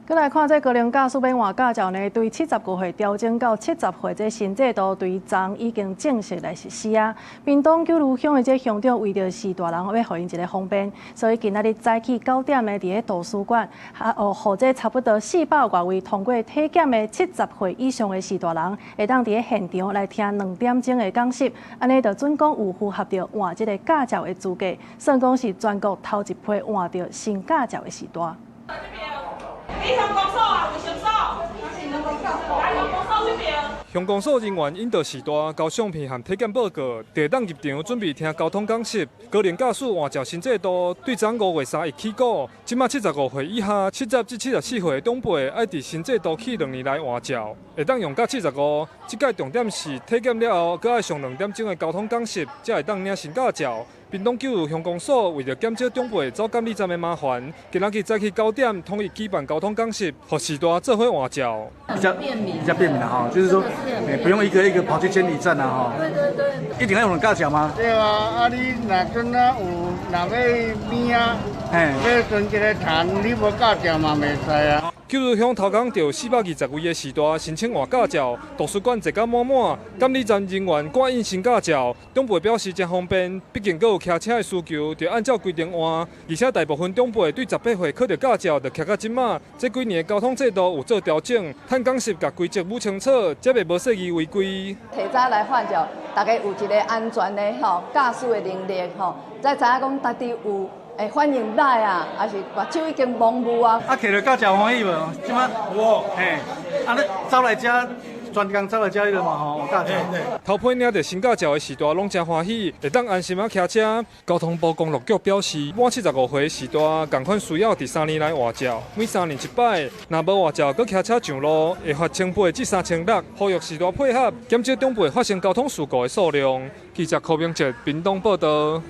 再來看這高齡駕駛免換駕照呢，對75歲調整到70歲這新制度，對昨已經正式來實施啊。屏東九如鄉的這鄉長為着是大人，要互因一個方便，所以今仔日早起9點的佇個圖書館，互這差不多400多位通過體檢的70歲以上的是大人，會當佇個現場來聽2點鐘的講習，安尼就準講有符合着換這個駕照的資格，算講是全國頭一批換着新駕照的時代。鄉公所人員引導時代交相片和體檢報告，就會當入場準備聽交通講習。高齡駕駛換照新制度對昨5月3日起過，即馬75歲以下、70至74歲的長輩，愛佇新制度起2年來換照，會當用到75。這屆重點是體檢了後，閣愛上2點鐘的交通講習，才會當領新駕照。屏東九如鄉公所為了減少長輩走監理站的麻煩，今仔日早起9點統一舉辦交通講習，讓時代做伙換照。比較便民了哈，就是說，不用一個一個跑去監理站啊哈。對對對。一定要用駕照嗎？對啊，你若陣啊有若要變啊，要存一個田，你無駕照嘛袂使啊。九如鄉頭港就420位的時代申請換駕照，圖書館坐甲滿滿，監理站人員掛印新駕照，長輩表示真方便，畢竟閣有騎車的需求，就按照規定換。而且大部分長輩對18歲考到駕照，就騎到即馬。這幾年的交通制度有做調整，趁講習甲規則補清楚，才袂無涉及違規。提早來換照，大家有一個安全的駕駛的能力才知影講家己有。歡迎來啊，還是目睭已經蒙霧啊？摕到駕照歡喜無？即馬有，你走來遮，專工走來遮了嘛吼，駕照。頭批領到新駕照的時代，攏真歡喜，會當安心啊騎車。交通部公路局表示，滿75歲的時代，同款需要第3年來換照，每3年1擺。若無換照，閣騎車上路，會罰1800至3600。呼籲時代配合，減少長輩發生交通事故的數量。記者柯明哲，屏東報道。